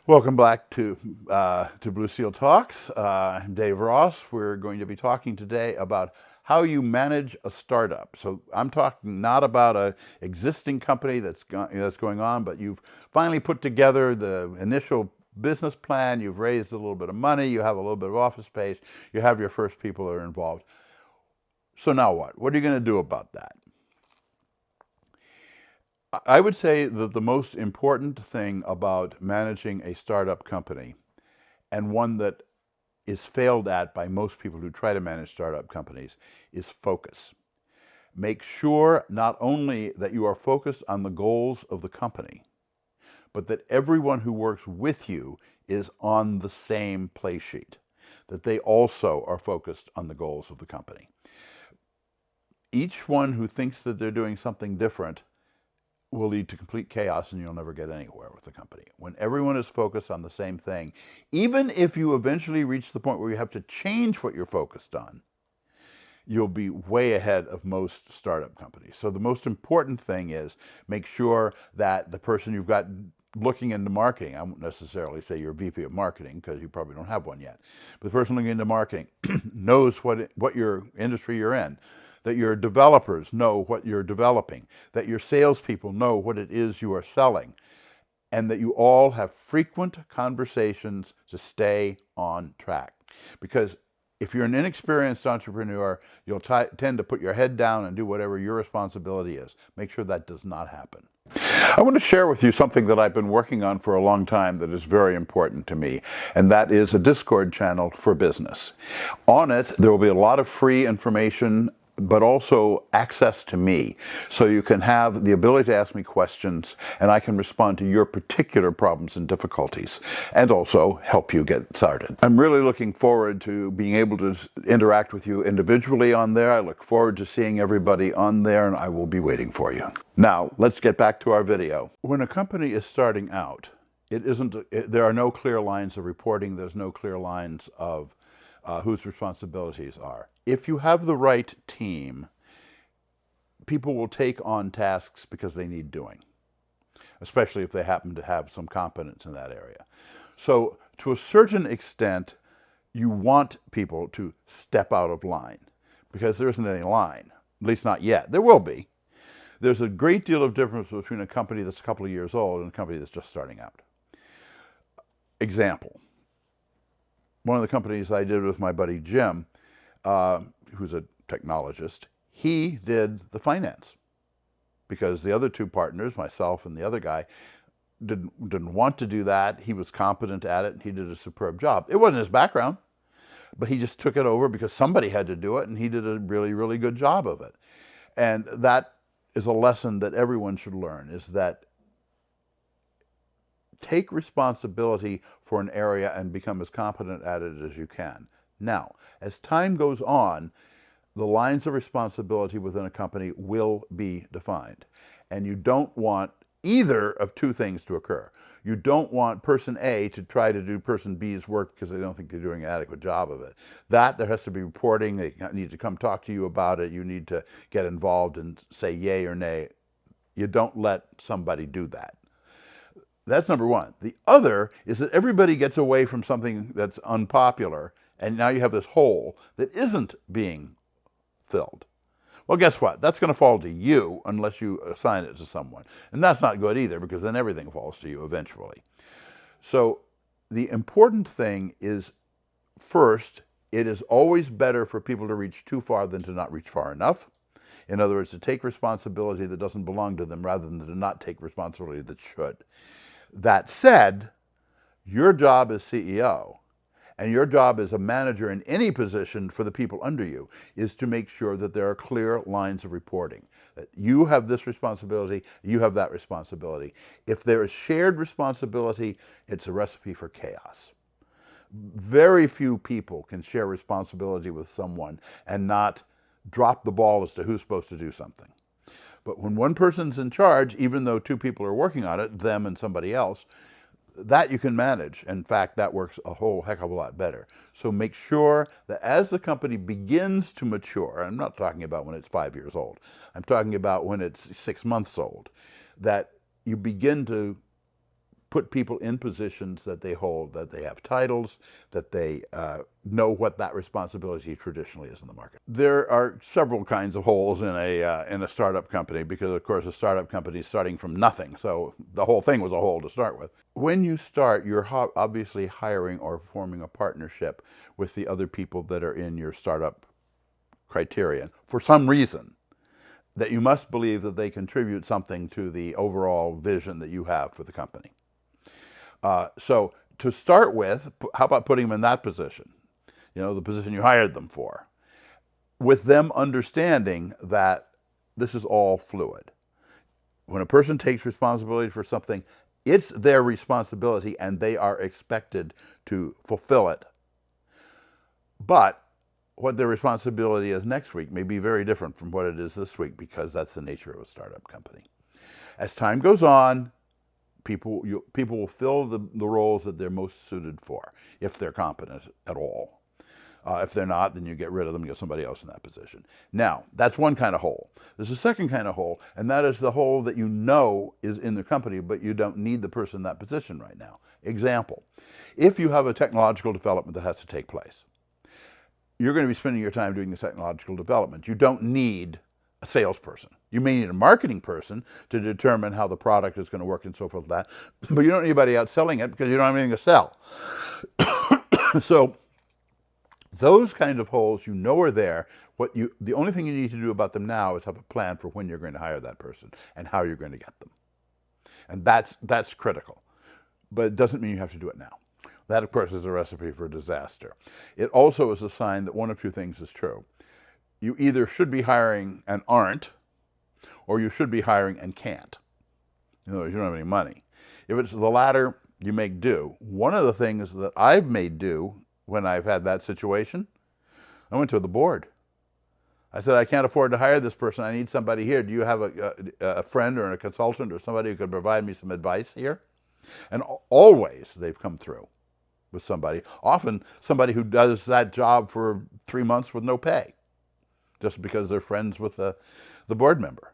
Welcome back to Blue Seal Talks. I'm Dave Ross. We're going to be talking today about how you manage a startup. So I'm talking not about a existing company that's going on, but you've finally put together the initial business plan. You've raised a little bit of money. You have a little bit of office space. You have your first people that are involved. So now what? What are you going to do about that? I would say that the most important thing about managing a startup company, and one that is failed at by most people who try to manage startup companies, is focus. Make sure not only that you are focused on the goals of the company, but that everyone who works with you is on the same play sheet, that they also are focused on the goals of the company. Each one who thinks that they're doing something different will lead to complete chaos, and you'll never get anywhere with the company. When everyone is focused on the same thing, even if you eventually reach the point where you have to change what you're focused on, you'll be way ahead of most startup companies. So the most important thing is make sure that the person you've got looking into marketing, I won't necessarily say you're VP of marketing because you probably don't have one yet, but the person looking into marketing knows what your industry you're in, that your developers know what you're developing, that your salespeople know what it is you are selling, and that you all have frequent conversations to stay on track. Because if you're an inexperienced entrepreneur, you'll tend to put your head down and do whatever your responsibility is. Make sure that does not happen. I want to share with you something that I've been working on for a long time that is very important to me, and that is a Discord channel for business. On it, there will be a lot of free information, but also access to me. So you can have the ability to ask me questions, and I can respond to your particular problems and difficulties, and also help you get started. I'm really looking forward to being able to interact with you individually on there. I look forward to seeing everybody on there, and I will be waiting for you. Now, let's get back to our video. When a company is starting out, there are no clear lines of reporting. There's no clear lines of whose responsibilities are. If you have the right team, people will take on tasks because they need doing, especially if they happen to have some competence in that area. So to a certain extent, you want people to step out of line because there isn't any line, at least not yet. There will be. There's a great deal of difference between a company that's a couple of years old and a company that's just starting out. Example. One of the companies I did with my buddy Jim, who's a technologist, he did the finance because the other two partners, myself and the other guy, didn't want to do that. He was competent at it, and he did a superb job. It wasn't his background, but he just took it over because somebody had to do it, and he did a really, really good job of it. And that is a lesson that everyone should learn, is that take responsibility for an area and become as competent at it as you can. Now, as time goes on, the lines of responsibility within a company will be defined. And you don't want either of two things to occur. You don't want person A to try to do person B's work because they don't think they're doing an adequate job of it. There has to be reporting. They need to come talk to you about it. You need to get involved and say yay or nay. You don't let somebody do that. That's number one. The other is that everybody gets away from something that's unpopular, and now you have this hole that isn't being filled. Well, guess what? That's going to fall to you unless you assign it to someone. And that's not good either, because then everything falls to you eventually. So the important thing is, first, it is always better for people to reach too far than to not reach far enough. In other words, to take responsibility that doesn't belong to them rather than to not take responsibility that should. That said, your job as CEO and your job as a manager in any position for the people under you is to make sure that there are clear lines of reporting, that you have this responsibility, you have that responsibility. If there is shared responsibility, it's a recipe for chaos. Very few people can share responsibility with someone and not drop the ball as to who's supposed to do something. But when one person's in charge, even though two people are working on it, them and somebody else, that you can manage. In fact, that works a whole heck of a lot better. So make sure that as the company begins to mature, I'm not talking about when it's 5 years old, I'm talking about when it's 6 months old, that you begin to put people in positions that they hold, that they have titles, that they know what that responsibility traditionally is in the market. There are several kinds of holes in a startup company because, of course, a startup company is starting from nothing. So the whole thing was a hole to start with. When you start, you're obviously hiring or forming a partnership with the other people that are in your startup criterion for some reason, that you must believe that they contribute something to the overall vision that you have for the company. So to start with, how about putting them in that position? You know, the position you hired them for, with them understanding that this is all fluid. When a person takes responsibility for something, it's their responsibility and they are expected to fulfill it. But what their responsibility is next week may be very different from what it is this week, because that's the nature of a startup company. As time goes on, people will fill the roles that they're most suited for, if they're competent at all. If they're not, then you get rid of them and get somebody else in that position. Now, that's one kind of hole. There's a second kind of hole, and that is the hole that you know is in the company, but you don't need the person in that position right now. Example, if you have a technological development that has to take place, you're going to be spending your time doing the technological development. You don't need a salesperson. You may need a marketing person to determine how the product is going to work and so forth like that, but you don't need anybody out selling it because you don't have anything to sell. So those kinds of holes you know are there. The only thing you need to do about them now is have a plan for when you're going to hire that person and how you're going to get them. And that's critical. But it doesn't mean you have to do it now. That, of course, is a recipe for disaster. It also is a sign that one of two things is true. You either should be hiring and aren't, or you should be hiring and can't. In other words, you don't have any money. If it's the latter, you make do. One of the things that I've made do when I've had that situation, I went to the board. I said, I can't afford to hire this person. I need somebody here. Do you have a friend or a consultant or somebody who could provide me some advice here? And always they've come through with somebody, often somebody who does that job for 3 months with no pay, just because they're friends with the board member.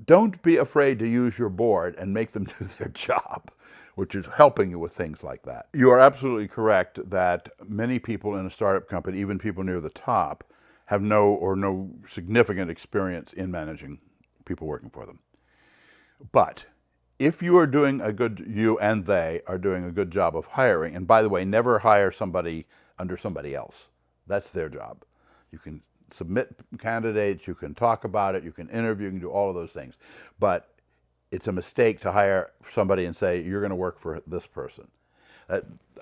Don't be afraid to use your board and make them do their job, which is helping you with things like that. You are absolutely correct that many people in a startup company, even people near the top, have no significant experience in managing people working for them. But if you and they are doing a good job of hiring, and by the way, never hire somebody under somebody else. That's their job. You can submit candidates, you can talk about it, you can interview, you can do all of those things. But it's a mistake to hire somebody and say, you're going to work for this person.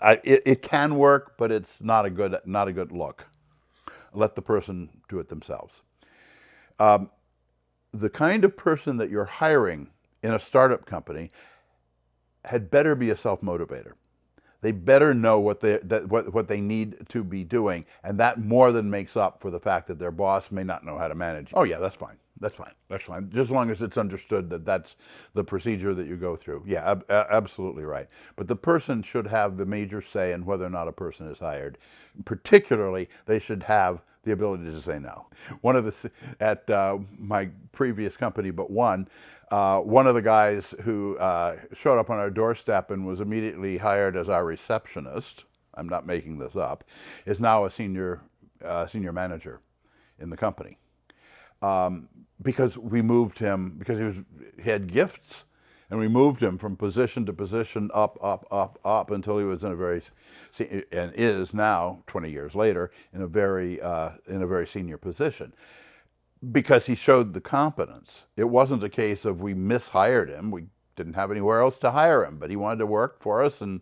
It can work, but it's not a good look. Let the person do it themselves. The kind of person that you're hiring in a startup company had better be a self-motivator. They better know what they need to be doing, and that more than makes up for the fact that their boss may not know how to manage. Oh yeah, that's fine. That's fine. Just as long as it's understood that that's the procedure that you go through. Yeah, absolutely right. But the person should have the major say in whether or not a person is hired. Particularly, they should have the ability to say no. At my previous company, but one of the guys who showed up on our doorstep and was immediately hired as our receptionist, I'm not making this up, is now a senior manager in the company. Because we moved him, because he had gifts, and we moved him from position to position, up until he was and is now 20 years later in a very senior position, because he showed the competence. It wasn't a case of we mishired him. We didn't have anywhere else to hire him, but he wanted to work for us, and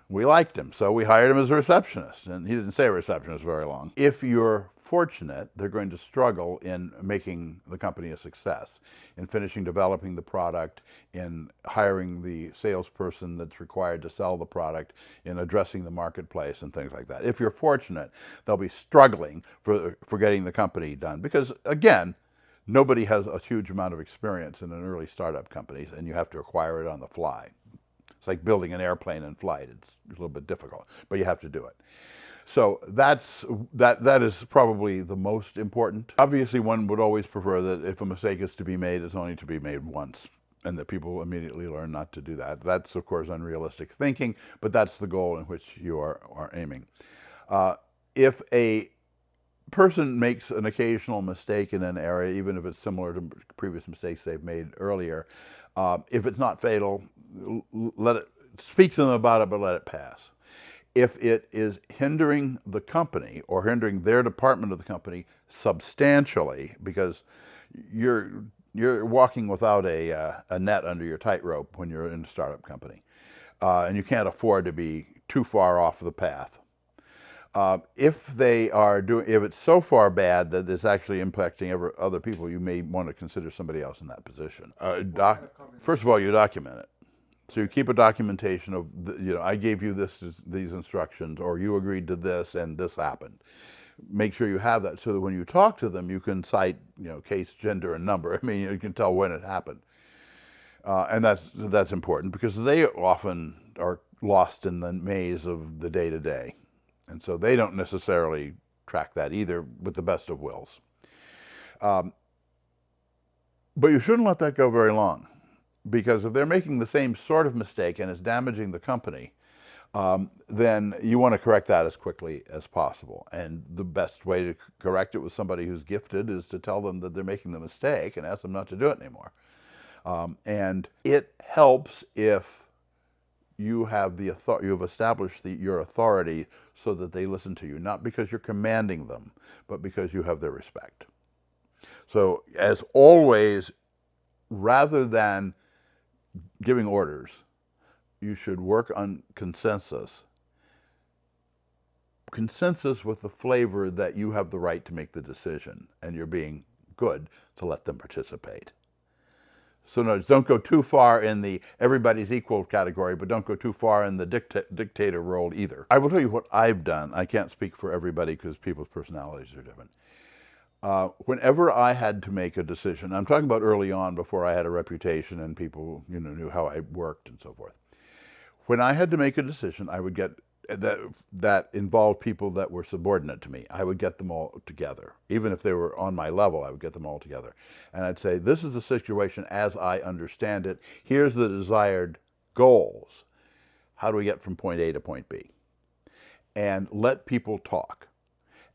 we liked him, so we hired him as a receptionist, and he didn't stay a receptionist very long. If you're fortunate, they're going to struggle in making the company a success, in finishing developing the product, in hiring the salesperson that's required to sell the product, in addressing the marketplace and things like that. If you're fortunate, they'll be struggling for getting the company done, because again, nobody has a huge amount of experience in an early startup company, and you have to acquire it on the fly. It's like building an airplane in flight. It's a little bit difficult, but you have to do it. So that is probably the most important. Obviously, one would always prefer that if a mistake is to be made, it's only to be made once, and that people immediately learn not to do that. That's, of course, unrealistic thinking, but that's the goal in which you are aiming. If a person makes an occasional mistake in an area, even if it's similar to previous mistakes they've made earlier, if it's not fatal, let it speak to them about it, but let it pass. If it is hindering the company or hindering their department of the company substantially, because you're walking without a net under your tightrope when you're in a startup company, and you can't afford to be too far off the path. If it's so far bad that it's actually impacting other people, you may want to consider somebody else in that position. First of all, you document it. So you keep a documentation of, I gave you these instructions, or you agreed to this, and this happened. Make sure you have that so that when you talk to them, you can cite, case, gender, and number. I mean, you can tell when it happened. And that's important because they often are lost in the maze of the day-to-day. And so they don't necessarily track that either with the best of wills. But you shouldn't let that go very long, because if they're making the same sort of mistake and it's damaging the company, then you want to correct that as quickly as possible. And the best way to correct it with somebody who's gifted is to tell them that they're making the mistake and ask them not to do it anymore. And it helps if you have established your authority so that they listen to you, not because you're commanding them, but because you have their respect. So, as always, rather than giving orders, you should work on consensus with the flavor that you have the right to make the decision, and you're being good to let them participate. So no, don't go too far in the everybody's equal category, but don't go too far in the dictator role either. I will tell you what I've done. I can't speak for everybody because people's personalities are different. Whenever I had to make a decision, I'm talking about early on before I had a reputation and people knew how I worked and so forth. When I had to make a decision, I would get that involved people that were subordinate to me. I would get them all together. Even if they were on my level, I would get them all together. And I'd say, this is the situation as I understand it. Here's the desired goals. How do we get from point A to point B? And let people talk.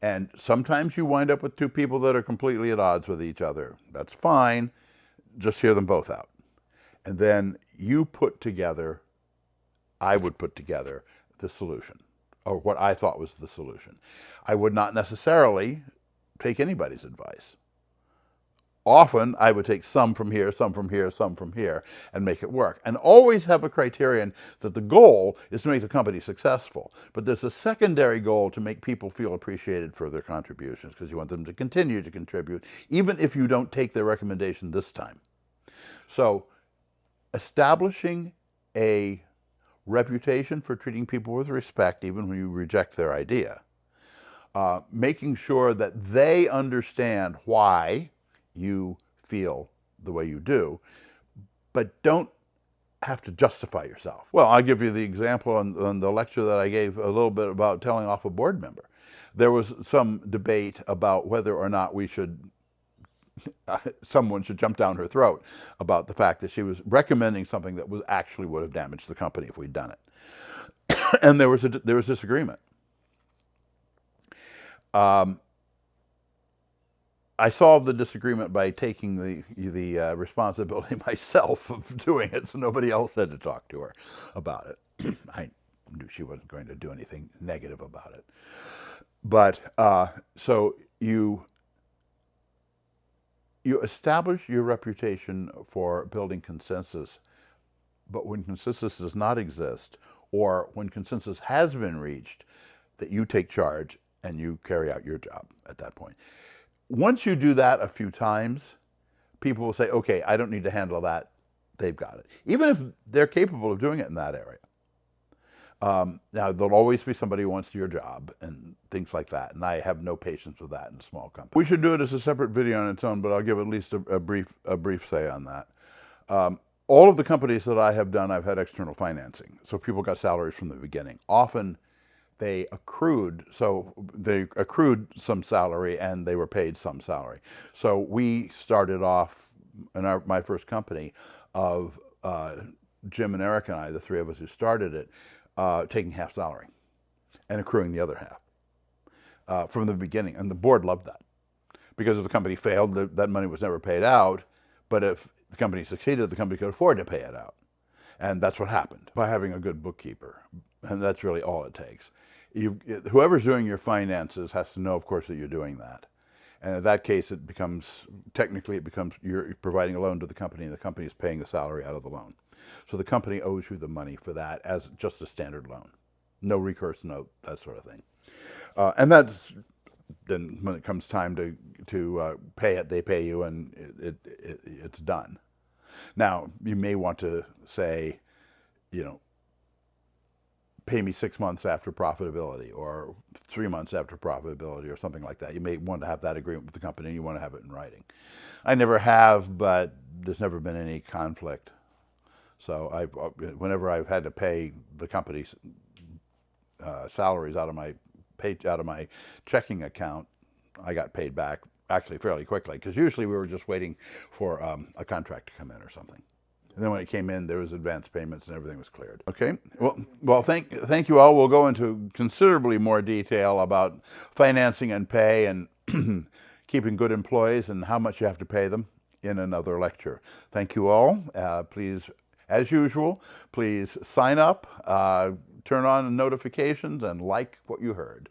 And sometimes you wind up with two people that are completely at odds with each other. That's fine. Just hear them both out. And then I would put together the solution, or what I thought was the solution. I would not necessarily take anybody's advice. Often I would take some from here, some from here, some from here, and make it work. And always have a criterion that the goal is to make the company successful. But there's a secondary goal to make people feel appreciated for their contributions, because you want them to continue to contribute, even if you don't take their recommendation this time. So establishing a reputation for treating people with respect, even when you reject their idea. Making sure that they understand why you feel the way you do, but don't have to justify yourself. Well, I'll give you the example on the lecture that I gave a little bit about telling off a board member. There was some debate about whether or not someone should jump down her throat about the fact that she was recommending something that would have damaged the company if we'd done it. And there was disagreement. I solved the disagreement by taking the responsibility myself of doing it, so nobody else had to talk to her about it. I knew she wasn't going to do anything negative about it. But so you establish your reputation for building consensus, but when consensus does not exist, or when consensus has been reached, that you take charge and you carry out your job at that point. Once you do that a few times, people will say, okay, I don't need to handle that. They've got it. Even if they're capable of doing it in that area. Now, there'll always be somebody who wants your job and things like that, and I have no patience with that in a small company. We should do it as a separate video on its own, but I'll give at least a brief say on that. All of the companies that I have done, I've had external financing, so people got salaries from the beginning. Often they accrued some salary and they were paid some salary. So we started off in my first company of Jim and Eric and I, the three of us who started it, taking half salary and accruing the other half from the beginning. And the board loved that, because if the company failed, that money was never paid out. But if the company succeeded, the company could afford to pay it out. And that's what happened by having a good bookkeeper. And that's really all it takes. Whoever's doing your finances has to know, of course, that you're doing that. And in that case, technically it becomes you're providing a loan to the company, and the company is paying the salary out of the loan. So the company owes you the money for that as just a standard loan. No recourse note, that sort of thing. And that's then when it comes time to pay it, they pay you, and it's done. Now, you may want to say, pay me 6 months after profitability, or 3 months after profitability, or something like that. You may want to have that agreement with the company, and you want to have it in writing. I never have, but there's never been any conflict. So whenever I've had to pay the company's salaries out of my checking account, I got paid back actually fairly quickly, because usually we were just waiting for a contract to come in or something. And then when it came in, there was advance payments and everything was cleared. Okay. Well, thank you all. We'll go into considerably more detail about financing and pay and keeping good employees and how much you have to pay them in another lecture. Thank you all. Please, as usual, please sign up, turn on notifications, and like what you heard.